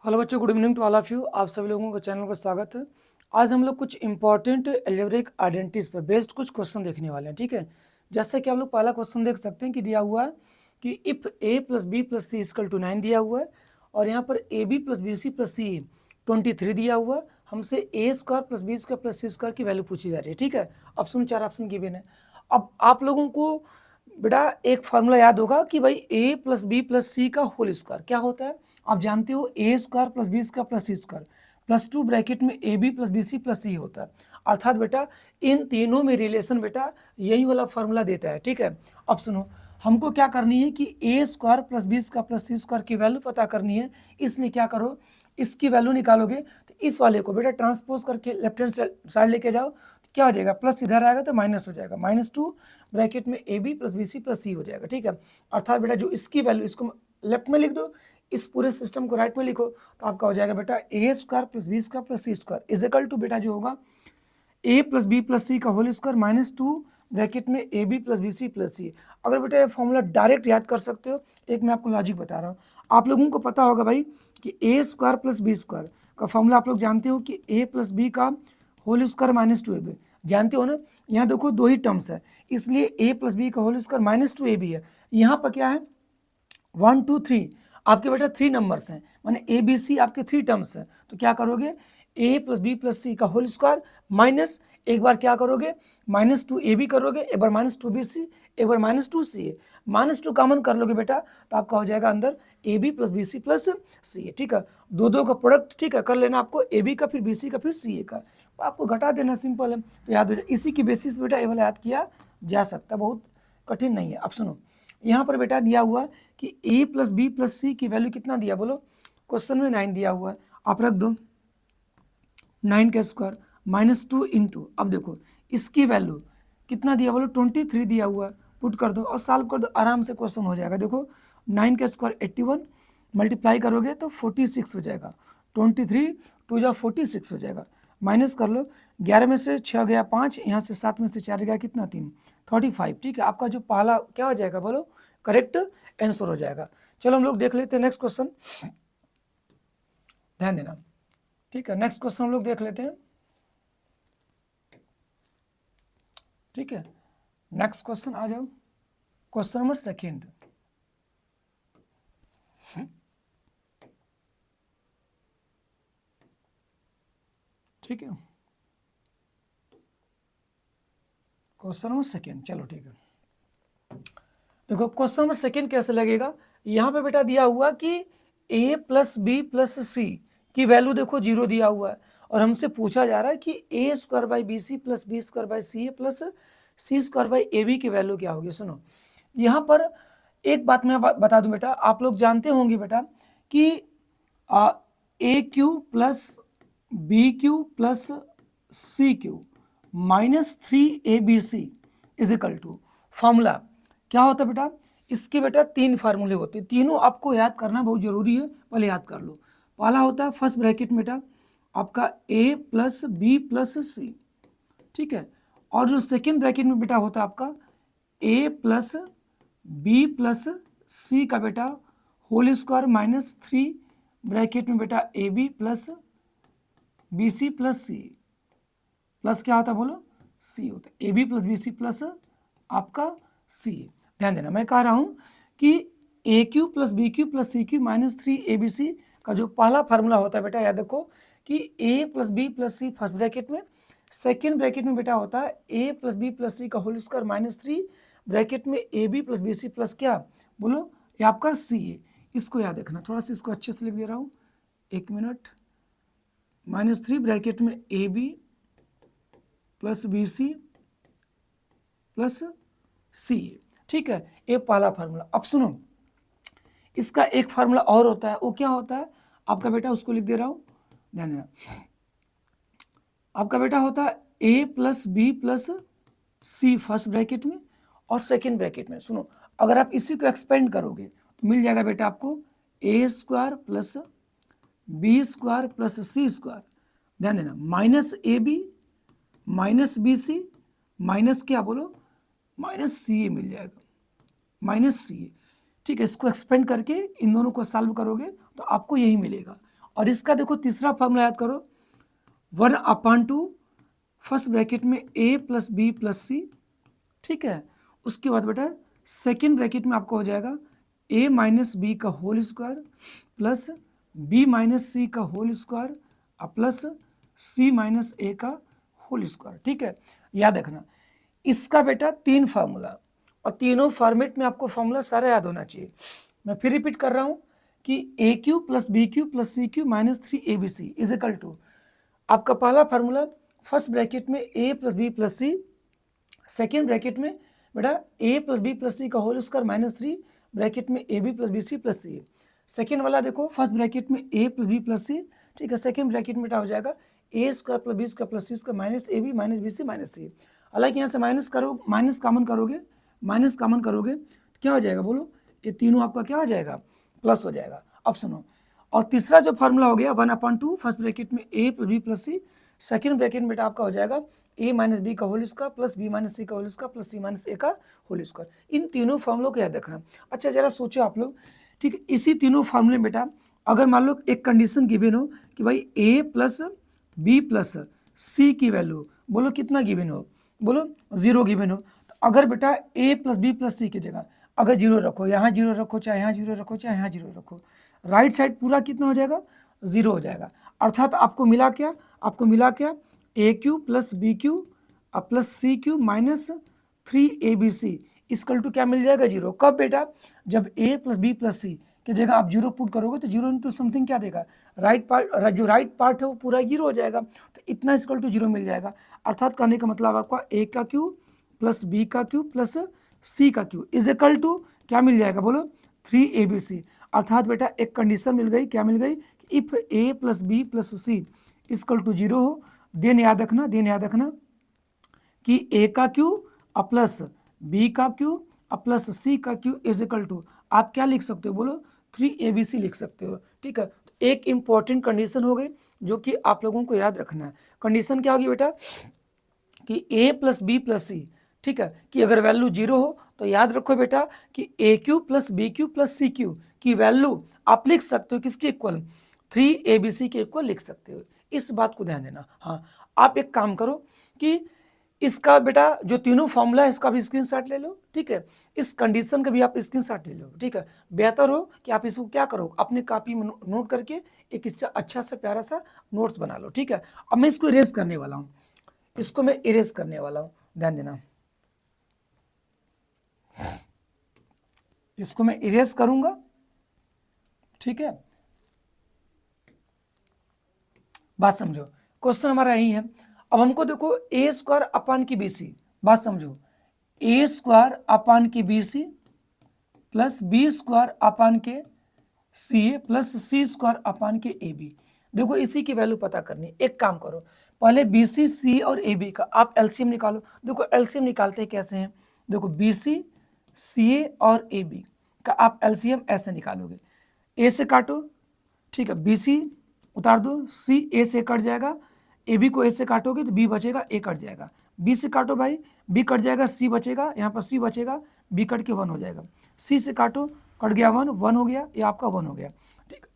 Hello बच्चों, good evening to all of you. आप सभी लोगों को चैनल पर स्वागत है। आज हम लोग कुछ इंपॉर्टेंट अलजेब्रिक आइडेंटिटीज पर बेस्ड कुछ क्वेश्चन देखने वाले हैं। ठीक है, जैसे कि हम लोग पहला क्वेश्चन देख सकते हैं कि दिया हुआ है कि if a plus B plus C equal to 9 दिया हुआ है और यहाँ पर A B plus B C plus C 23 दिया हुआ है। हमसे A square plus B square plus C square की वैल्यू पूछी जा रही है। ठीक है, ऑप्शन 4 ऑप्शन गिवन है। अब आप लोगों को बेटा एक फार्मूला याद होगा कि भाई a प्लस बी प्लस सी का होल स्क्वायर क्या होता है। आप जानते हो A square plus B square plus C square plus 2 bracket में A B plus B C plus C होता है। अर्थात बेटा इन तीनों में रिलेशन बेटा यही वाला फार्मूला देता है। ठीक है, अब सुनो, हमको क्या करनी है कि A square plus B square plus C square की वैल्यू पता करनी है। इसलिए क्या करो, इसकी वैल्यू निकालोगे तो इस वाले को बेटा ट्रांसपोज करके लेफ्ट हैंड साइड लेके जाओ तो क्या हो जाएगा, प्लस इधर आएगा तो माइनस हो जाएगा, -2 ब्रैकेट में A B plus B C plus C हो जाएगा। ठीक है, अर्थात बेटा जो इसकी वैल्यू इसको लेफ्ट में लिख दो, इस पूरे सिस्टम को राइट में लिखो तो आपका हो जाएगा बेटा A square plus B square plus C square is equal to बेटा जो होगा ए प्लस बी प्लस सी का होल स्क्वायर -2 ब्रैकेट में A B plus B C plus C. अगर बेटा ये फॉर्मूला डायरेक्ट याद कर सकते हो, एक मैं आपको लॉजिक बता रहा हूँ। आप लोगों को पता होगा भाई कि A square plus B square का फॉर्मूला आप लोग जानते हो कि ए प्लस बी का होल स्क्वायर -2ab जानते हो ना। यहाँ देखो दो ही टर्म्स है, इसलिए ए प्लस बी का होल स्क्वायर -2ab है। यहाँ पर क्या है 1 2 3 आपके बेटा 3 नंबर्स हैं, माने ए बी सी आपके 3 टर्म्स हैं। तो क्या करोगे, ए प्लस बी प्लस सी का होल स्क्वायर माइनस एक बार क्या करोगे -2ab करोगे, एक बार -2bc, एक बार -2ca, -2 कॉमन कर लोगे बेटा तो आपका हो जाएगा अंदर A B plus B C plus C A. ठीक है, दो दो का प्रोडक्ट ठीक है कर लेना आपको, ए बी का फिर बी सी का फिर सी ए का, तो आपको घटा देना, सिंपल है। तो याद हो जाए, इसी की बेसिस बेटा ये वाला याद किया जा सकता, बहुत कठिन नहीं है। अब सुनो, यहाँ पर बेटा दिया हुआ कि a plus B plus C की वैल्यू कितना दिया बोलो, क्वेश्चन में 9 दिया हुआ है, आप रख दो 9 का स्क्वायर -2 इंटू, अब देखो इसकी वैल्यू कितना दिया बोलो 23 दिया हुआ है, पुट कर दो और सॉल्व कर दो, आराम से क्वेश्चन हो जाएगा। देखो 9 का स्क्वायर 81 मल्टीप्लाई करोगे तो 46 हो जाएगा, 23 2 जा 46 हो जाएगा, माइनस कर लो, 11 में से 6 गया 5, यहाँ से 7 में से 4 गया कितना 3, 35। ठीक है, आपका जो पहला क्या हो जाएगा बोलो, करेक्ट आंसर हो जाएगा। चलो हम लोग देख लेते हैं नेक्स्ट क्वेश्चन, ध्यान देना। ठीक है, नेक्स्ट क्वेश्चन हम लोग देख लेते हैं। ठीक है, नेक्स्ट क्वेश्चन आ जाओ, क्वेश्चन नंबर सेकेंड। ठीक है, क्वेश्चन नंबर सेकेंड, चलो ठीक है। देखो क्वेश्चन नंबर सेकेंड कैसे लगेगा, यहाँ पे बेटा दिया हुआ कि a plus B plus C की वैल्यू देखो 0 दिया हुआ है और हमसे पूछा जा रहा है कि A square by B C plus B square by C A plus C square by A B की वैल्यू क्या होगी। सुनो, यहाँ पर एक बात मैं बता दूं बेटा, आप लोग जानते होंगे बेटा कि A cube plus B cube plus C cube -3abc is equal to, formula क्या होता है बेटा, इसके बेटा 3 फार्मूले होते हैं, तीनों आपको याद करना बहुत जरूरी है, पहले याद कर लो। पहला होता है फर्स्ट ब्रैकेट में बेटा आपका a प्लस बी प्लस सी, ठीक है, और जो सेकेंड ब्रैकेट में बेटा होता है आपका a प्लस बी प्लस सी का बेटा होल स्क्वायर -3 ब्रैकेट में बेटा A B plus B C plus C, plus क्या होता है बोलो, सी होता है, A B plus B C plus आपका सी। ध्यान देना, मैं कह रहा हूं कि A cube plus B cube plus C cube -3abc का जो पहला फार्मूला होता है बेटा, याद रखो कि A plus B plus C first bracket में, सेकेंड ब्रैकेट में बेटा होता है ए प्लस बी प्लस सी का होल स्क्वायर -3 ब्रैकेट में A B plus B C plus क्या बोलो, ये आपका सी है। इसको याद रखना, थोड़ा सा इसको अच्छे से लिख दे रहा हूँ, एक मिनट, -3 ब्रैकेट में A B plus B C plus सी, ठीक है, ये पहला फार्मूला। अब सुनो, इसका एक फार्मूला और होता है, वो क्या होता है आपका बेटा, उसको लिख दे रहा हूं, ध्यान देना। आपका बेटा होता है A plus B plus C first bracket में और सेकेंड ब्रैकेट में। सुनो, अगर आप इसी को एक्सपेंड करोगे तो मिल जाएगा बेटा आपको A square plus B square plus C square, ध्यान देना, minus A B minus B C minus क्या बोलो, माइनस सी ए मिल जाएगा, माइनस सी ए। ठीक है, इसको एक्सपेंड करके इन दोनों को सॉल्व करोगे तो आपको यही मिलेगा। और इसका देखो तीसरा फॉर्मूला याद करो, 1/2 फर्स्ट ब्रैकेट में a प्लस बी प्लस सी, ठीक है। उसके बाद बेटा सेकेंड ब्रैकेट में आपको हो जाएगा a माइनस बी का whole square plus b minus C का whole square plus c minus a का होल स्क्वायर, ठीक है। याद रखना इसका बेटा 3 फार्मूला, और तीनों फॉर्मेट में आपको फॉर्मूला सारा याद होना चाहिए। मैं फिर रिपीट कर रहा हूं कि A cube plus B cube plus C cube minus 3abc is equal to, आपका पहला फार्मूला फर्स्ट ब्रैकेट में a plus B plus C, second bracket में बेटा a प्लस बी प्लस सी का होल स्क्वायर माइनस 3 ब्रैकेट में A B plus B C plus C. Second वाला देखो first bracket में a प्लस बी प्लस सी, ठीक है। सेकेंड ब्रैकेट में क्या हो जाएगा a square plus B square plus C square minus A B minus B C minus C. हालांकि यहाँ से माइनस कॉमन करोगे तो क्या हो जाएगा बोलो, ये तीनों आपका क्या हो जाएगा प्लस हो जाएगा। अब सुनो, और तीसरा जो फार्मूला हो गया 1/2 फर्स्ट ब्रैकेट में a plus B plus C, second bracket में बेटा आपका हो जाएगा a माइनस बी का whole square plus B minus C का whole square plus C minus A का होल स्क्वायर। इन तीनों फार्मूलों को याद रखना। अच्छा जरा सोचो आप लोग, ठीक है, इसी तीनों फार्मूले में बेटा अगर मान लो एक कंडीशन गिवन हो कि भाई a plus B plus C की वैल्यू बोलो कितना गिवन हो, बोलो 0 गिवन हो, तो अगर बेटा a plus B plus C की जगह अगर 0 रखो, यहाँ 0 रखो, चाहे यहाँ 0 रखो, चाहे यहाँ 0 रखो, राइट साइड पूरा कितना हो जाएगा 0 हो जाएगा। अर्थात आपको मिला क्या A cube plus B cube plus C cube minus 3abc is equal to क्या मिल जाएगा 0। कब बेटा, जब a plus B plus C की जगह आप 0 पुट करोगे तो 0 इंटू समथिंग क्या देगा, राइट पार्ट है वो पूरा 0 हो जाएगा, तो इतना इसकल टू 0 मिल जाएगा। अर्थात कहने का मतलब आपका a का क्यू प्लस बी का क्यू प्लस सी का क्यू इज इक्वल टू क्या मिल जाएगा बोलो 3abc। अर्थात बेटा एक कंडीशन मिल गई, क्या मिल गई, if a plus B plus C equal to 0 हो, देन याद रखना कि a का क्यू प्लस b का क्यू प्लस c का क्यू इज इक्वल टू आप क्या लिख सकते हो बोलो 3abc लिख सकते हो, ठीक है। तो एक इंपॉर्टेंट कंडीशन हो गई जो कि आप लोगों को याद रखना है। कंडीशन क्या होगी बेटा कि a प्लस बी प्लस सी, ठीक है, कि अगर वैल्यू 0 हो तो याद रखो बेटा कि A cube plus B cube plus C cube की वैल्यू आप लिख सकते हो किसके इक्वल 3abc के इक्वल लिख सकते हो। इस बात को ध्यान देना। हाँ, आप एक काम करो कि इसका बेटा जो तीनों फॉर्मूला है इसका भी स्क्रीनशॉट ले लो, ठीक है। इस कंडीशन का भी आप स्क्रीनशॉट ले लो, ठीक है। बेहतर हो कि आप इसको क्या करो अपने कॉपी में नोट करके एक अच्छा सा प्यारा सा नोट्स बना लो, ठीक है। अब मैं इसको इरेज करने वाला हूँ, ध्यान देना। इसको मैं इरेज करूंगा, ठीक है। बात समझो, क्वेश्चन हमारा यही है। अब हमको देखो ए स्क्वायर अपान की BC, बात समझो, ए स्क्वायर अपान की BC plus B square upon के CA plus C square upon के AB। देखो इसी की वैल्यू पता करनी। एक काम करो, पहले BC C और AB का आप LCM निकालो। देखो LCM निकालते कैसे हैं, देखो BC CA और AB का आप LCM ऐसे निकालोगे, A से काटो, ठीक है, BC उतार दो, C A से कट जाएगा, AB को A से काटोगे तो B बचेगा, A कट जाएगा, B से काटो भाई, B कट जाएगा, C बचेगा, यहाँ पर C बचेगा, B कट के 1 हो जाएगा, C से काटो, कट गया 1 हो गया, ये आपका 1 हो गया, ठीक।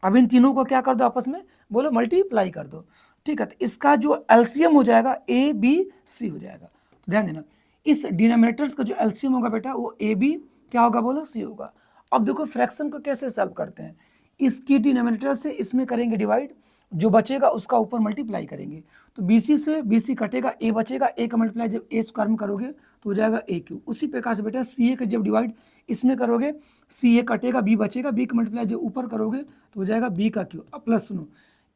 अब इन तीनों को क्या कर दो आपस में बोलो मल्टीप्लाई कर दो, ठीक है। तो इसका जो LCM हो जाएगा ABC हो जाएगा। तो ध्यान देना इस डिनोमिनेटर्स का जो LCM होगा बेटा वो AB क्या होगा बोलो C होगा। अब देखो फ्रैक्शन को कैसे सॉल्व करते हैं, इसकी डिनोमिनेटर से इसमें करेंगे डिवाइड, जो बचेगा उसका ऊपर मल्टीप्लाई करेंगे, तो BC से BC कटेगा, A बचेगा, A का मल्टीप्लाई जब A स्क्वायर में करोगे तो हो जाएगा AQ। उसी प्रकार से बेटा CA का जब डिवाइड इसमें करोगे CA कटेगा, B बचेगा, B का मल्टीप्लाई जब ऊपर करोगे तो हो जाएगा B का Q। अब प्लस सुनो,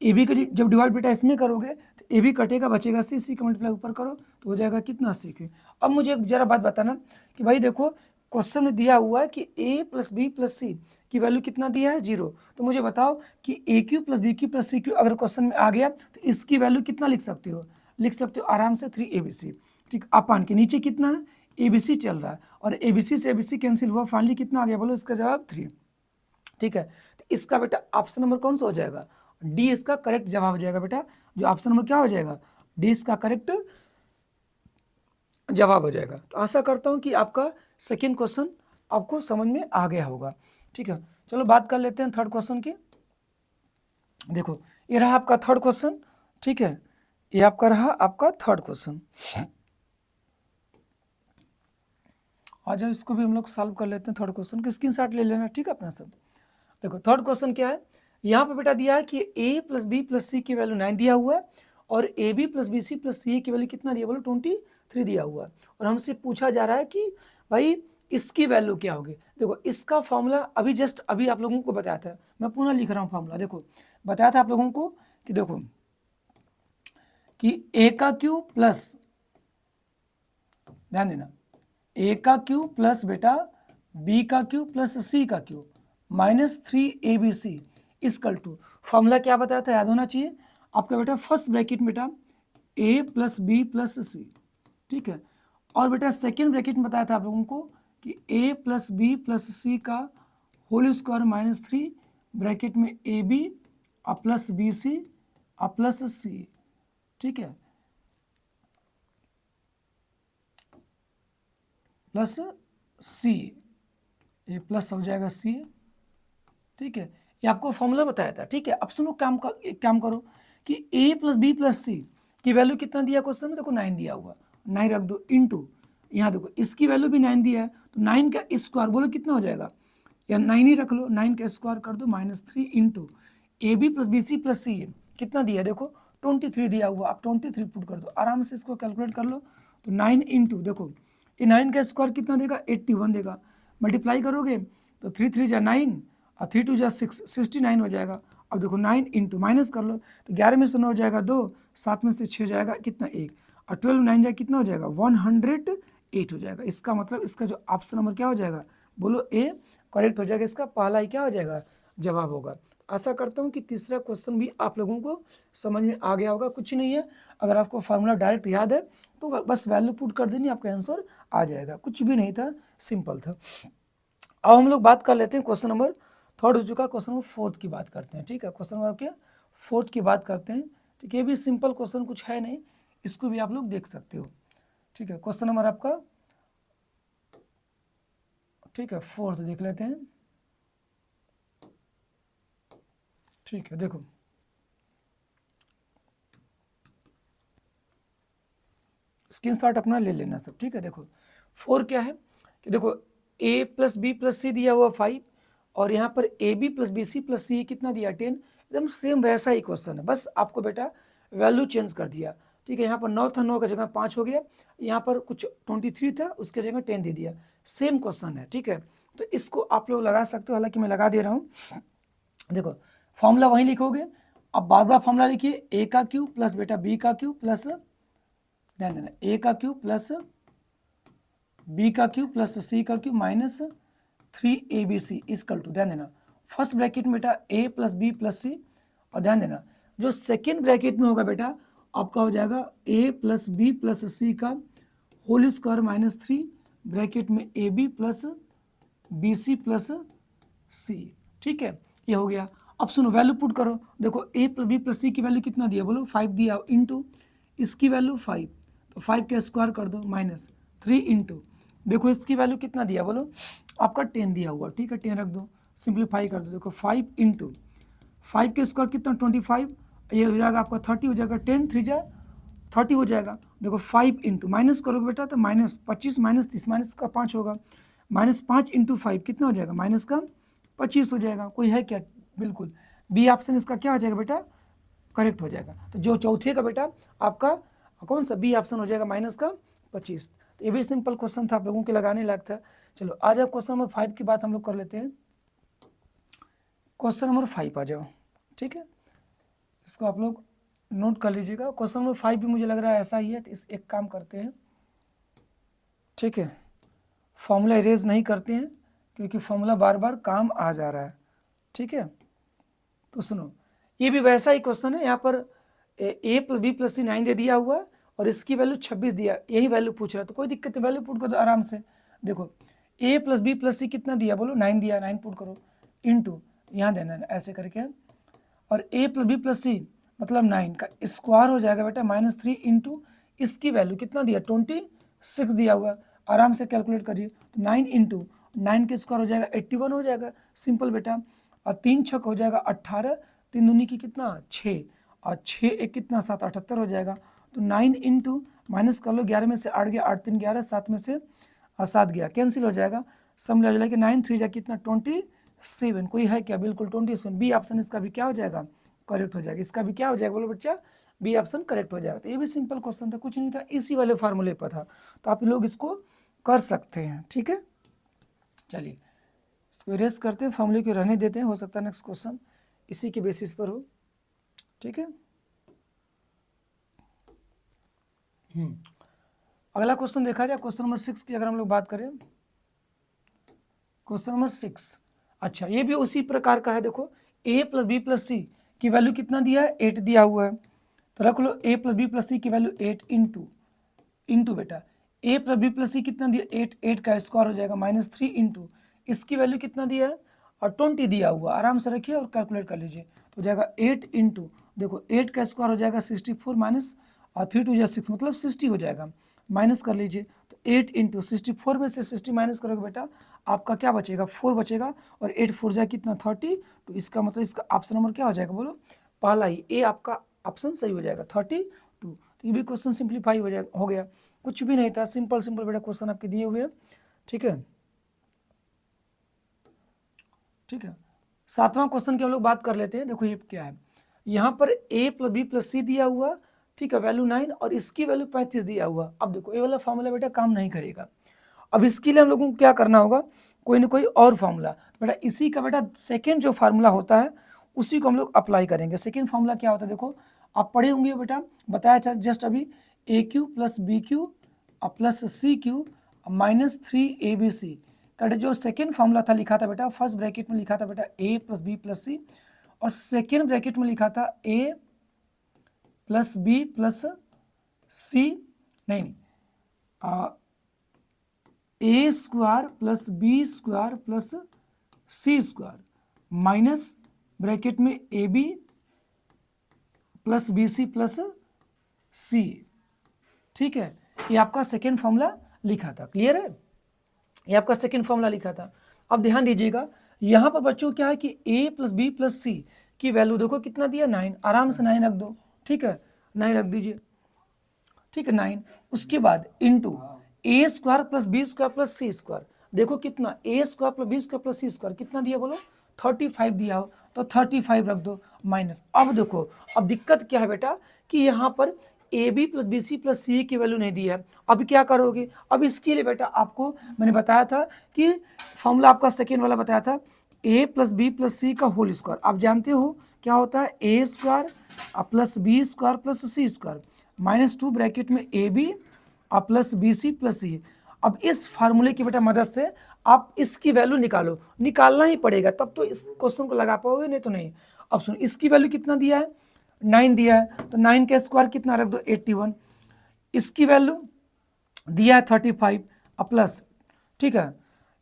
AB का जब डिवाइड बेटा इसमें करोगे तो AB कटेगा, बचेगा C का मल्टीप्लाई ऊपर करो तो हो जाएगा कितना CQ। अब मुझे जरा बात बताना कि भाई देखो क्वेश्चन में दिया हुआ है कि A plus B plus C की वैल्यू कितना दिया है 0, तो मुझे बताओ कि AQ plus BQ plus CQ अगर क्वेश्चन में आ गया तो इसकी वैल्यू कितना लिख सकते हो, आराम से 3abc, ठीक। अपान के नीचे कितना है ABC चल रहा है और ABC से ABC कैंसिल हुआ, फाइनली कितना आ गया बोलो, इसका जवाब 3, ठीक है। तो इसका बेटा ऑप्शन नंबर कौन सा हो जाएगा, D इसका करेक्ट जवाब हो जाएगा बेटा। जो ऑप्शन नंबर क्या हो जाएगा, D इसका करेक्ट जवाब हो जाएगा। तो आशा करता हूं कि आपका सेकेंड क्वेश्चन आपको समझ में आ गया होगा, ठीक है। चलो बात कर लेते हैं थर्ड क्वेश्चन की। देखो ये रहा आपका थर्ड क्वेश्चन, ठीक है, ये आपका रहा आपका थर्ड क्वेश्चन। आ जाओ इसको भी हम लोग सॉल्व कर लेते हैं। थर्ड क्वेश्चन की स्क्रीनशॉट ले लेना, ठीक है अपना सब। देखो थर्ड क्वेश्चन क्या है, यहाँ पे बेटा दिया है कि a plus B plus C की वैल्यू 9 दिया हुआ है और A B plus B C plus C की वैल्यू कितना दिया, बोलो 23 दिया हुआ है। और हमसे पूछा जा रहा है कि भाई इसकी वैल्यू क्या होगी। देखो इसका फॉर्मूला अभी जस्ट अभी आप लोगों को बताया था, मैं पुनः लिख रहा हूँ फॉर्मूला। देखो बताया था आप लोगों को कि देखो कि a का क्यूब प्लस, ध्यान देना, a का क्यूब प्लस बेटा b का क्यूब प्लस c का cube -3abc equal to, formula क्या बताया था याद होना चाहिए आपका बेटा, फर्स्ट ब्रैकेट बेटा a प्लस बी प्लस सी, ठीक है, और बेटा सेकेंड ब्रैकेट में बताया था आप लोगों को कि a प्लस बी प्लस सी का होल स्क्वायर -3 ब्रैकेट में A B plus B C plus सी, ठीक है, प्लस सी, ये प्लस हो जाएगा सी, ठीक है, ये आपको फॉर्मूला बताया था, ठीक है। अब सुनो काम करो कि a plus B plus C की वैल्यू कितना दिया क्वेश्चन में, देखो 9 दिया हुआ, 9 रख दो इनटू, यहाँ देखो इसकी वैल्यू भी 9 दिया है, तो 9 का स्क्वायर बोलो कितना हो जाएगा, या 9 ही रख लो, 9 का स्क्वायर कर दो -3 into A B plus B C plus C कितना दिया, देखो 23 दिया हुआ, आप 23 पुट कर दो, आराम से इसको कैलकुलेट कर लो। तो 9 इंटू देखो ये 9 का स्क्वायर कितना देगा, 81 देगा, मल्टीप्लाई करोगे तो 3 3 जा 9 और 3 2 जा 6, 69 हो जाएगा। अब देखो 9 इंटू माइनस कर लो, तो 11 में से 9 हो जाएगा 2, 7 में से 6 जाएगा कितना 1, और 12 9 जाएगा कितना हो जाएगा 108 हो जाएगा। इसका मतलब इसका जो ऑप्शन नंबर क्या हो जाएगा, बोलो ए करेक्ट हो जाएगा, इसका पहला ही क्या हो जाएगा, जवाब होगा। आशा करता हूँ कि तीसरा क्वेश्चन भी आप लोगों को समझ में आ गया होगा। कुछ नहीं है, अगर आपको फार्मूला डायरेक्ट याद है तो बस वैल्यू पुट कर देनी, आपका आंसर आ जाएगा, कुछ भी नहीं था, सिंपल था। अब हम लोग बात कर लेते हैं क्वेश्चन नंबर थर्ड हो चुका, क्वेश्चन नंबर फोर्थ की बात करते हैं, ठीक है, क्वेश्चन नंबर क्या फोर्थ की बात करते हैं, ठीक है, ये भी सिंपल क्वेश्चन कुछ है नहीं, इसको भी आप लोग देख सकते हो, ठीक है। क्वेश्चन नंबर आपका, ठीक है, फोर्थ देख लेते हैं, ठीक है। देखो स्क्रीनशॉट अपना ले लेना सब, ठीक है। देखो 4 क्या है कि देखो a plus B plus C दिया हुआ 5 और यहाँ पर A B plus B C plus C कितना दिया 10, एकदम सेम वैसा ही क्वेश्चन है, बस आपको बेटा वैल्यू चेंज कर दिया, ठीक है। यहाँ पर 9 था, 9 की जगह 5 हो गया, यहाँ पर कुछ 23 था उसके जगह 10 दे दिया, सेम क्वेश्चन है, ठीक है। तो इसको आप लोग लगा सकते हो, हालांकि मैं लगा दे रहा हूँ। देखो फॉर्मूला वहीं लिखोगे, अब बार बार फॉर्मूला लिखिए, ए का क्यूब प्लस बेटा बी का क्यूब प्लस, ध्यान देना, ए का क्यूब प्लस बी का क्यूब प्लस सी का क्यूब -3abc इक्वल टू, ध्यान देना फर्स्ट ब्रैकेट में बेटा a plus B plus C, और ध्यान देना जो सेकेंड ब्रैकेट में होगा बेटा आपका हो जाएगा a प्लस बी प्लस सी का होल स्क्वायर -3 ब्रैकेट में A B plus B C plus सी, ठीक है, ये हो गया। अब सुनो वैल्यू पुट करो, देखो a plus B plus C की वैल्यू कितना दिया, बोलो 5 दिया, इंटू इसकी वैल्यू 5, तो 5 का स्क्वायर कर दो -3 इंटू, देखो इसकी वैल्यू कितना दिया, बोलो आपका 10 दिया हुआ, ठीक है, 10 रख दो, सिंप्लीफाई कर दो, देखो 5 इंटू 5 के स्क्वायर कितना 25, ये हो जाएगा आपका 30 हो जाएगा, 10 3 जा 30 हो जाएगा। देखो 5 इंटू माइनस करोगे बेटा तो -25 -30 माइनस का 5 होगा, -5 इंटू 5 कितना हो जाएगा, माइनस का 25 हो जाएगा। कोई है क्या, बिल्कुल बी ऑप्शन इसका क्या हो जाएगा बेटा, करेक्ट हो जाएगा। तो जो चौथे का बेटा आपका कौन सा बी ऑप्शन हो जाएगा -25। तो ये भी सिंपल क्वेश्चन था, आप लोगों के लगाने लायक था। चलो आज आप क्वेश्चन नंबर 5 की बात हम लोग कर लेते हैं। क्वेश्चन नंबर 5 आ जाओ, ठीक है, इसको आप लोग नोट कर लीजिएगा। क्वेश्चन नंबर 5 भी मुझे लग रहा है ऐसा ही है, तो इस एक काम करते हैं, ठीक है, फॉर्मूला इरेज नहीं करते हैं क्योंकि फॉर्मूला बार बार काम आ जा रहा है, ठीक है। तो सुनो ये भी वैसा ही क्वेश्चन है, यहाँ पर a प्लस बी प्लस सी 9 दे दिया हुआ है और इसकी वैल्यू 26 दिया, यही वैल्यू पूछ रहा है, तो कोई दिक्कत नहीं, वैल्यू पुट कर दो आराम से। देखो a plus B plus C कितना दिया, बोलो 9 दिया, 9 पुट करो इंटू, यहाँ देना ऐसे करके, और a प्लस बी प्लस सी मतलब 9 का स्क्वायर हो जाएगा बेटा -3 इंटू इसकी वैल्यू कितना दिया 26 दिया हुआ, आराम से कैलकुलेट करिए, तो 9 इंटू 9 के स्क्वायर हो जाएगा 81 हो जाएगा, सिंपल बेटा, और 3 छक हो जाएगा 18, 3 दूनी की कितना 6 और 6 एक कितना 7 78 हो जाएगा। तो 9 इंटू माइनस कर लो 11 में से 8 गया 8 3 11 7 में से 7 गया कैंसिल हो जाएगा। सम ले जाएगा 9 3 जा कितना 27 कोई है क्या बिल्कुल 27 बी ऑप्शन इसका भी क्या हो जाएगा करेक्ट हो जाएगा। इसका भी क्या हो जाएगा बोलो बच्चा बी ऑप्शन करेक्ट हो जाएगा। तो ये भी सिंपल क्वेश्चन था कुछ नहीं था इसी वाले फार्मूले पर था तो आप लोग इसको कर सकते हैं ठीक है। चलिए इसको इरेज करते हैं फार्मूले को रहने देते हैं हो सकता है नेक्स्ट क्वेश्चन इसी के बेसिस पर हो ठीक है। अगला क्वेश्चन देखा जाए क्वेश्चन नंबर 6 की अगर हम लोग बात करें क्वेश्चन नंबर 6 अच्छा ये भी उसी प्रकार का है। देखो a plus B plus C की वैल्यू कितना दिया है 8 दिया हुआ है तो रख लो a plus B plus C की वैल्यू 8 इंटू बेटा a plus B plus C कितना दिया 8 का स्क्वायर हो जाएगा -3 इंटू इसकी वैल्यू कितना दिया है और 20 दिया हुआ आराम से रखिए और कैलकुलेट कर लीजिए तो हो जाएगा 8 इंटू देखो 8 का स्क्वायर हो जाएगा 64 माइनस और 3 2 6 मतलब 60 हो जाएगा माइनस कर लीजिए तो 8 इंटू 64 में से 60 माइनस करोगे बेटा आपका क्या बचेगा 4 बचेगा और 8 4 जाए कितना 30 तो इसका मतलब इसका ऑप्शन नंबर क्या हो जाएगा बोलो पहला ही ए आपका ऑप्शन सही हो जाएगा 32। तो ये भी क्वेश्चन सिंप्लीफाई हो गया कुछ भी नहीं था सिंपल बेटा क्वेश्चन आपके दिए हुए ठीक है। ठीक है 7वां क्वेश्चन की हम लोग बात कर लेते हैं। देखो ये क्या है यहाँ पर a plus B plus C दिया हुआ ठीक है वैल्यू 9 और इसकी वैल्यू 35 दिया हुआ। अब देखो ये वाला फॉर्मूला बेटा काम नहीं करेगा अब इसके लिए हम लोगों को क्या करना होगा कोई ना कोई और फॉर्मूला बेटा इसी का बेटा सेकेंड जो फार्मूला होता है उसी को हम लोग अप्लाई करेंगे। सेकेंड फार्मूला क्या होता है देखो आप पढ़े होंगे बेटा बताया था जस्ट अभी A cube plus B cube plus C cube -3 का जो सेकेंड फार्मूला था लिखा था बेटा फर्स्ट ब्रैकेट में लिखा था बेटा a plus B plus C और सेकेंड ब्रैकेट में लिखा था a plus B plus C नहीं A square plus B square plus C square minus bracket में A B plus B C plus सी ठीक है। ये आपका सेकेंड फॉर्मूला लिखा था क्लियर है ये आपका सेकेंड फॉर्मूला लिखा था। अब ध्यान दीजिएगा यहाँ पर बच्चों क्या है कि a plus B plus C की वैल्यू देखो कितना दिया 9 आराम से 9 रख दो ठीक है 9 रख दीजिए ठीक है 9 उसके बाद into A square plus B square plus C square देखो कितना a square plus B square plus C square कितना दिया बोलो 35 दिया हो तो 35 रख दो माइनस। अब देखो अब दिक्कत क्या है बेटा कि यहाँ पर A B plus B C plus C की वैल्यू नहीं दी है। अब क्या करोगे अब इसके लिए बेटा आपको मैंने बताया था कि फॉर्मूला आपका सेकेंड वाला बताया था ए प्लस बी प्लस सी का होल स्क्वायर आप जानते हो क्या होता है A square plus B square plus C square -2 bracket में A B plus B C plus C. अब इस फार्मूले की बेटा मदद से आप इसकी वैल्यू निकालना ही पड़ेगा तब तो इस क्वेश्चन को लगा पाओगे नहीं तो नहीं। अब सुनो इसकी वैल्यू कितना दिया है 9 दिया है तो 9 का स्क्वायर कितना रख दो 81 इसकी वैल्यू दिया है 35 प्लस ठीक है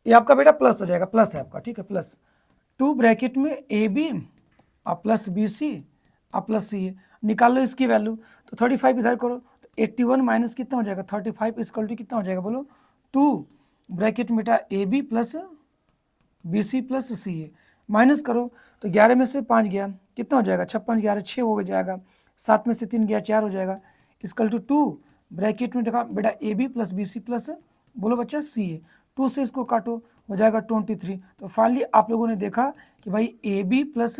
ये आपका बेटा प्लस हो जाएगा प्लस है आपका ठीक है प्लस 2 ब्रैकेट में A B plus B C plus C निकाल लो इसकी वैल्यू तो 35 इधर करो तो 81 माइनस कितना हो जाएगा 35 इक्वल टू कितना हो जाएगा बोलो 2 ब्रैकेट में बेटा A B plus B C plus C minus करो तो 11 में से 5 गया कितना हो जाएगा 56 11 6 हो जाएगा 7 में से 3 गया 4 हो जाएगा इक्वल टू 2 ब्रैकेट में देखा बेटा A B plus B C plus बोलो बच्चा सी 2 से इसको काटो हो जाएगा 23। तो फाइनली आप लोगों ने देखा कि भाई A B plus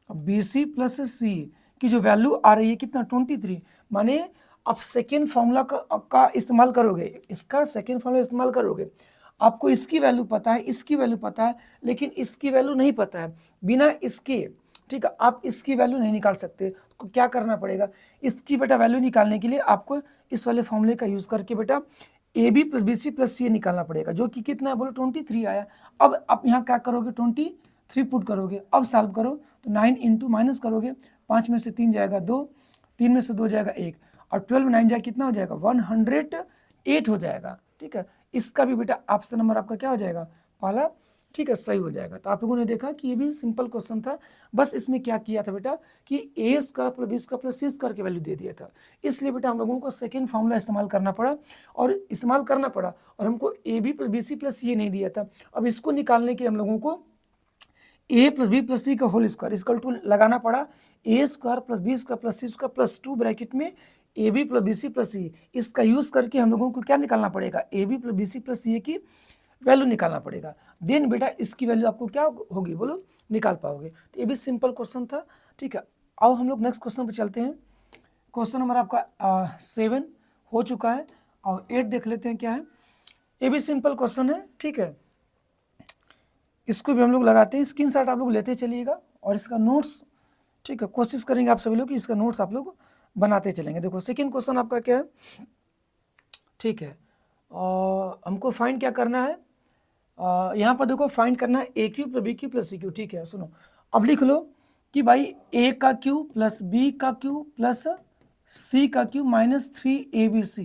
B C plus C की जो वैल्यू आ रही है कितना 23 माने आप सेकेंड फार्मूला का इस्तेमाल करोगे इसका सेकेंड फार्मूला इस्तेमाल करोगे आपको इसकी वैल्यू पता है इसकी वैल्यू पता है लेकिन इसकी वैल्यू नहीं पता है बिना इसके ठीक है आप इसकी वैल्यू नहीं निकाल सकते तो क्या करना पड़ेगा इसकी बेटा वैल्यू निकालने के लिए आपको इस वाले फॉर्मूले का यूज़ करके बेटा A B plus B C plus C निकालना पड़ेगा जो कि कितना है बोलो 23 आया। अब आप यहाँ क्या करोगे 23 पुट करोगे अब सॉल्व करो तो 9 इंटू माइनस करोगे 5 में से 3 जाएगा 2 3 में से 2 जाएगा 1 और 12 में 9 जाएगा कितना हो जाएगा 108 हो जाएगा ठीक है। इसका भी बेटा ऑप्शन नंबर आपका क्या हो जाएगा पहला ठीक है सही हो जाएगा। तो आप लोगों ने देखा कि ये भी सिंपल क्वेश्चन था बस इसमें क्या किया था बेटा कि A square plus B square plus C square की वैल्यू दे दिया था इसलिए बेटा हम लोगों को सेकेंड फार्मूला इस्तेमाल करना पड़ा और हमको a B plus B C plus ये नहीं दिया था। अब इसको निकालने के हम लोगों को ए प्लस बी प्लस सी का होल स्क्वायर इक्वल टू लगाना पड़ा A square plus B square plus C square plus 2 bracket में A B plus B C plus C. इसका यूज करके हम लोगों को क्या निकालना पड़ेगा, A B plus B C plus C की वैल्यू निकालना पड़ेगा। देन बेटा इसकी वैल्यू आपको क्या होगी बोलो, निकाल पाओगे। तो ये भी सिंपल क्वेश्चन था, ठीक है। आओ हम लोग नेक्स्ट क्वेश्चन पर चलते हैं। क्वेश्चन नंबर आपका 7 हो चुका है और 8 देख लेते हैं क्या है। ये भी सिंपल क्वेश्चन है, ठीक है। इसको भी हम लोग लगाते हैं, स्क्रीनशॉट आप लोग लेते चलिएगा और इसका नोट्स, ठीक है, कोशिश करेंगे आप सभी लोग कि इसका नोट्स आप लोग बनाते चलेंगे। देखो सेकंड क्वेश्चन आपका क्या है, ठीक है। हमको फाइंड क्या करना है, यहाँ पर देखो फाइंड करना है A cube plus B cube plus C cube, ठीक है। सुनो अब लिख लो कि भाई ए का क्यू प्लस बी का क्यू प्लस सी का क्यू माइनस 3abc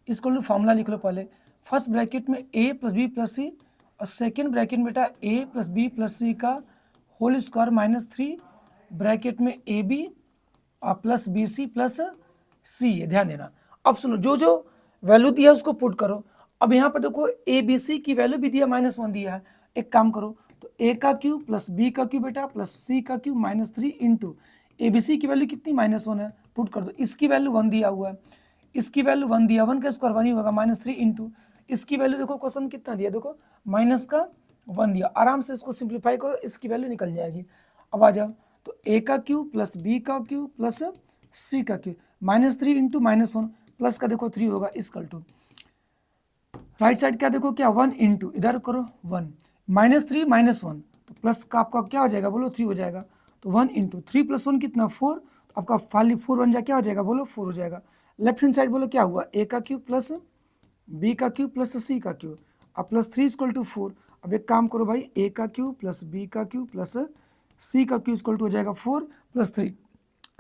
इसको फॉर्मूला लिख लो पहले। फर्स्ट ब्रैकेट में A plus B plus C और सेकेंड ब्रैकेट में बेटा ए प्लस बी प्लस सी का होल स्क्वायर माइनस 3 ब्रैकेट में A B plus B C plus C है, ध्यान देना। अब सुनो जो जो वैल्यू दिया उसको पुट करो। अब यहाँ पर देखो ए बी सी की वैल्यू भी दिया -1 दिया है। एक काम करो तो ए का क्यू प्लस बी का क्यू बेटा प्लस सी का क्यू -3 इंटू ए बी सी की वैल्यू कितनी -1 है, पुट कर दो। इसकी वैल्यू 1 दिया हुआ है, इसकी वैल्यू 1 दिया, 1 का स्क्वायर 1 ही होगा -3 इंटू इसकी वैल्यू देखो क्वेश्चन कितना दिया, देखो माइनस का 1 दिया। आराम से इसको सिंप्लीफाई करो, इसकी वैल्यू निकल जाएगी। अब आ जाओ तो ए का क्यू प्लस बी का क्यू प्लस सी का क्यू -3 इंटू -1 प्लस का देखो 3 होगा इक्वल टू राइट साइड क्या देखो क्या 1 इंटू इधर करो 1 -3 -1 तो प्लस का आपका क्या हो जाएगा बोलो 3 हो जाएगा। तो 1 इंटू 3 + 1 कितना 4, तो आपका फाइनली 4 बन जाए क्या हो जाएगा बोलो 4 हो जाएगा। लेफ्ट हैंड साइड बोलो क्या हुआ ए का क्यू प्लस बी का क्यू प्लस सी का क्यू अब +3 = 4। अब एक काम करो भाई ए का क्यू प्लस बी का क्यू प्लस सी का क्यू इक्वल टू हो जाएगा 4 + 3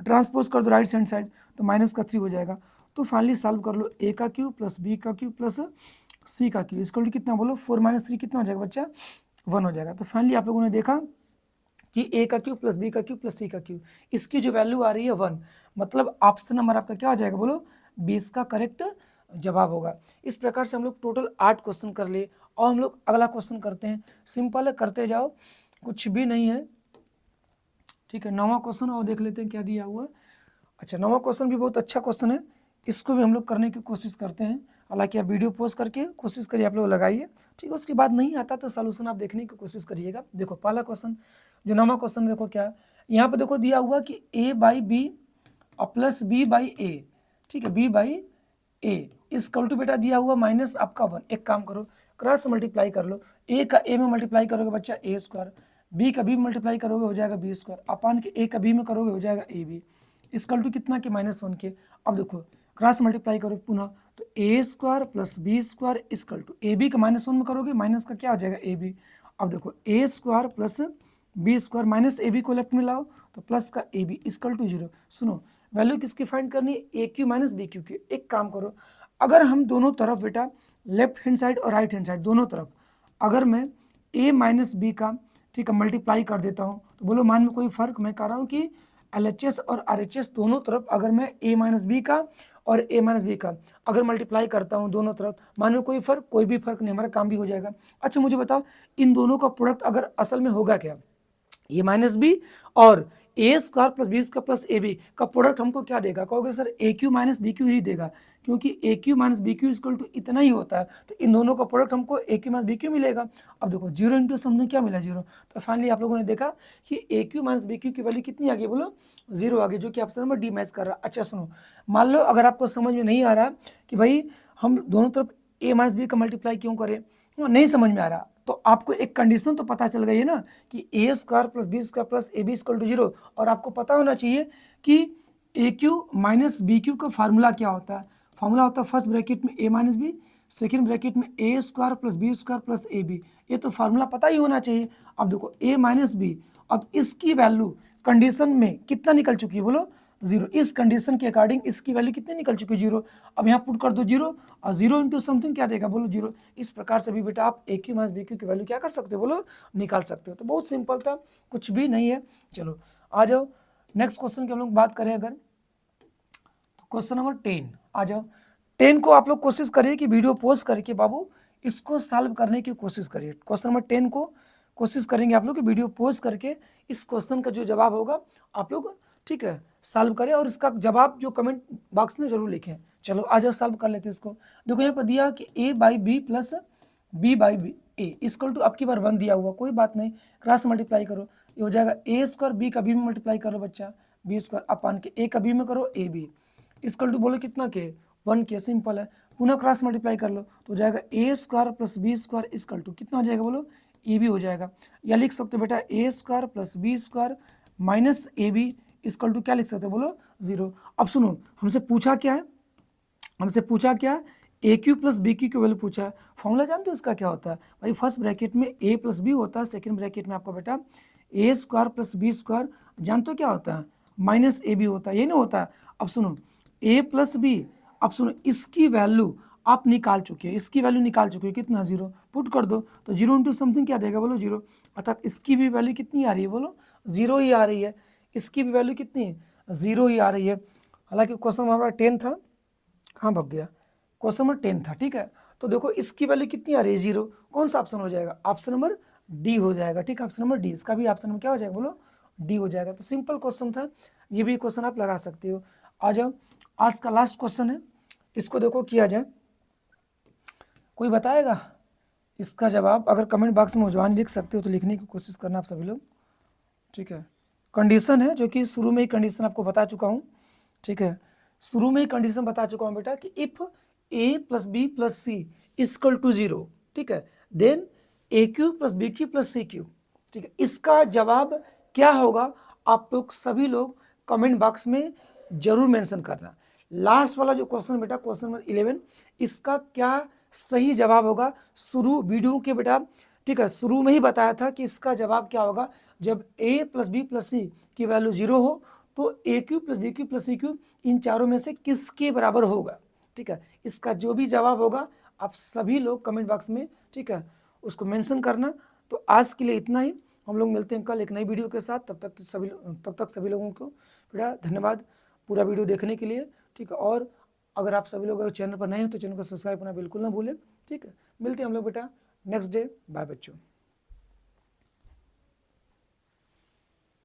ट्रांसपोज कर दो राइट हैंड साइड तो माइनस का 3 हो जाएगा। तो फाइनली सॉल्व कर लो ए का क्यू प्लस बी का क्यू प्लस सी का क्यू इक्वल टू कितना बोलो 4 - 3 कितना हो जाएगा बच्चा 1 हो जाएगा। तो फाइनली आप लोगों ने देखा कि ए का क्यू प्लस बी का क्यू प्लस सी का क्यू इसकी जो वैल्यू आ रही है 1, मतलब ऑप्शन नंबर आपका क्या हो जाएगा बोलो 20 का करेक्ट जवाब होगा। इस प्रकार से हम लोग टोटल 8 क्वेश्चन कर लिए और हम लोग अगला क्वेश्चन करते हैं। सिंपल है, करते जाओ, कुछ भी नहीं है, ठीक है। 9वां क्वेश्चन और देख लेते हैं क्या दिया हुआ। अच्छा 9वां क्वेश्चन भी बहुत अच्छा क्वेश्चन है, इसको भी हम लोग करने की कोशिश करते हैं। हालांकि आप वीडियो पोस्ट करके कोशिश करिए आप लोग लगाइए, ठीक है। उसके बाद नहीं आता तो सोल्यूशन आप देखने की कोशिश करिएगा। देखो पहला क्वेश्चन जो 9वां क्वेश्चन देखो क्या यहाँ पे देखो दिया हुआ कि a बाई बी और प्लस बी बाई ए, ठीक है, b बाई ए इस टू बेटा दिया हुआ माइनस आपका 1। एक काम करो क्रॉस मल्टीप्लाई कर लो, a का a में मल्टीप्लाई करोगे बच्चा a स्क्वायर, b का b में मल्टीप्लाई करोगे हो जाएगा b स्क्वायर, अपान के a का b में करोगे हो जाएगा ए बी इक्वल टू कितना के -1 के। अब देखो क्रॉस मल्टीप्लाई करो पुनः तो A square plus B square equal to A B का -1 में करोगे माइनस का क्या हो जाएगा ए बी। अब देखो A square plus B square minus A B को लेफ्ट में लाओ तो प्लस का ए बी इक्वल टू 0। सुनो वैल्यू किसकी फाइंड करनी है A cube minus B Q की। एक काम करो अगर हम दोनों तरफ बेटा लेफ्ट हैंड साइड और राइट हैंड साइड दोनों तरफ अगर मैं a माइनस बी का, ठीक है, मल्टीप्लाई कर देता हूँ तो बोलो मान में कोई फर्क, मैं कह रहा हूँ कि LHS और RHS दोनों तरफ अगर मैं a माइनस बी का और a माइनस बी का अगर मल्टीप्लाई करता हूँ दोनों तरफ, मान में कोई फर्क, कोई भी फर्क नहीं, हमारा काम भी हो जाएगा। अच्छा मुझे बताओ इन दोनों का प्रोडक्ट अगर असल में होगा क्या, a माइनस बी और A square plus B square plus A B का प्रोडक्ट हमको क्या देगा, कहोगे sir A cube minus B cube ही देगा, क्योंकि A cube minus B cube equal to इतना ही होता है। तो इन दोनों का प्रोडक्ट हमको ए क्यू माइनस बी क्यू मिलेगा। अब देखो 0 इंटू समथिंग क्या मिला 0। तो फाइनली आप लोगों ने देखा कि A cube minus B Q की वैल्यू कितनी आ गई बोलो 0 आ गई, जो कि ऑप्शन नंबर डी मैच कर रहा है। अच्छा सुनो मान लो अगर आपको समझ में नहीं आ रहा कि भाई हम दोनों तरफ ए माइनस बी का मल्टीप्लाई क्यों करें, नहीं समझ में आ रहा, तो आपको एक कंडीशन तो पता चल गई है ना कि A square plus B square plus A B equal to 0। और आपको पता होना चाहिए कि A cube minus B cube का फार्मूला क्या होता है। फार्मूला होता है फर्स्ट ब्रैकेट में A minus B, second bracket में A square plus B square plus A B, ये तो फार्मूला पता ही होना चाहिए। अब देखो ए माइनस बी, अब इसकी वैल्यू कंडीशन में कितना निकल चुकी है बोलो 0। इस कंडीशन के अकॉर्डिंग इसकी वैल्यू कितनी निकल चुकी है 0। अब यहाँ पुट कर दो 0 और 0 इंटू समथिंग क्या देगा बोलो 0। इस प्रकार से भी बेटा आप ए क्यू माइनस बी क्यू की वैल्यू क्या कर सकते हो बोलो निकाल सकते हो। तो बहुत सिंपल था, कुछ भी नहीं है। चलो आ जाओ नेक्स्ट क्वेश्चन की हम लोग बात करें अगर, तो क्वेश्चन नंबर 10 आ जाओ। 10 को आप लोग कोशिश करिए कि वीडियो पोस्ट करके बाबू इसको सॉल्व करने की कोशिश करिए। क्वेश्चन नंबर 10 को कोशिश करेंगे आप लोग कि वीडियो पोस्ट करके इस क्वेश्चन का जो जवाब होगा आप लोग ठीक है सॉल्व करें, और इसका जवाब जो कमेंट बॉक्स में जरूर लिखें। चलो आज हम सॉल्व कर लेते हैं इसको। देखो यहाँ पर दिया कि a by b plus b by b a equal to अब की बार 1 दिया हुआ, कोई बात नहीं, क्रॉस मल्टीप्लाई करो, ये हो जाएगा ए स्क्वायर बी का बी में मल्टीप्लाई करो बच्चा, बी स्क्वायर अपान के ए का बी में करो ए बी इक्वल टू बोलो कितना के 1 के, सिंपल है। पुनः क्रॉस मल्टीप्लाई कर लो तो हो जाएगा A square plus B square equal to कितना हो जाएगा बोलो ए बी हो जाएगा, या लिख सकते हो बेटा A square plus B square minus A B equal to क्या लिख सकते हो बोलो 0। अब सुनो हमसे पूछा क्या है, हमसे पूछा क्या A cube plus B Q की वैल्यू पूछा है। फॉर्मूला जानते हो इसका क्या होता है भाई, फर्स्ट ब्रैकेट में ए प्लस बी होता है, सेकंड ब्रैकेट में आपका बेटा A square plus B square जानते हो क्या होता है माइनस ए बी होता है, ये नहीं होता है। अब सुनो ए प्लस बी, अब सुनो इसकी वैल्यू आप निकाल चुके हैं, इसकी वैल्यू निकाल चुके हो कितना 0, पुट कर दो तो 0 इंटू समथिंग क्या देगा बोलो 0, अर्थात इसकी भी वैल्यू कितनी आ रही है बोलो 0 ही आ रही है, इसकी भी वैल्यू कितनी 0 ही आ रही है। हालांकि क्वेश्चन हमारा 10 था, कहाँ भग गया, क्वेश्चन नंबर 10 था, ठीक है। तो देखो इसकी वैल्यू कितनी आ रही है 0, कौन सा ऑप्शन हो जाएगा, ऑप्शन नंबर डी हो जाएगा, ठीक है, ऑप्शन नंबर डी, इसका भी ऑप्शन नंबर क्या हो जाएगा बोलो डी हो जाएगा। तो सिंपल क्वेश्चन था, ये भी क्वेश्चन आप लगा सकते हो। आ जाओ आज का लास्ट क्वेश्चन है, इसको देखो किया जाए, कोई बताएगा इसका जवाब, अगर कमेंट बॉक्स में उजवान लिख सकते हो तो लिखने की कोशिश करना आप सभी लोग, ठीक है। कंडीशन है जो कि शुरू में ही कंडीशन आपको बता चुका हूँ, ठीक है, शुरू में ही कंडीशन बता चुका हूँ बेटा कि if A plus B plus C equal to 0, ठीक है, then A cube plus B cube plus C cube, ठीक है। इसका जवाब क्या होगा आप लोग सभी लोग कमेंट बॉक्स में जरूर मेंशन करना। लास्ट वाला जो क्वेश्चन बेटा क्वेश्चन नंबर 11, इसका क्या सही जवाब होगा, शुरू वीडियो के बेटा ठीक है शुरू में ही बताया था कि इसका जवाब क्या होगा, जब a plus B plus C की वैल्यू 0 हो तो A cube plus B cube plus C cube इन चारों में से किसके बराबर होगा, ठीक है। इसका जो भी जवाब होगा आप सभी लोग कमेंट बॉक्स में ठीक है उसको मेंशन करना। तो आज के लिए इतना ही, हम लोग मिलते हैं कल एक नई वीडियो के साथ, तब तक सभी लोगों को बेटा धन्यवाद पूरा वीडियो देखने के लिए, ठीक है। और अगर आप सभी लोग अगर चैनल पर नए हो तो चैनल को सब्सक्राइब करना बिल्कुल ना भूलें, ठीक है। मिलते हैं हम लोग बेटा नेक्स्ट डे, बाय बच्चों।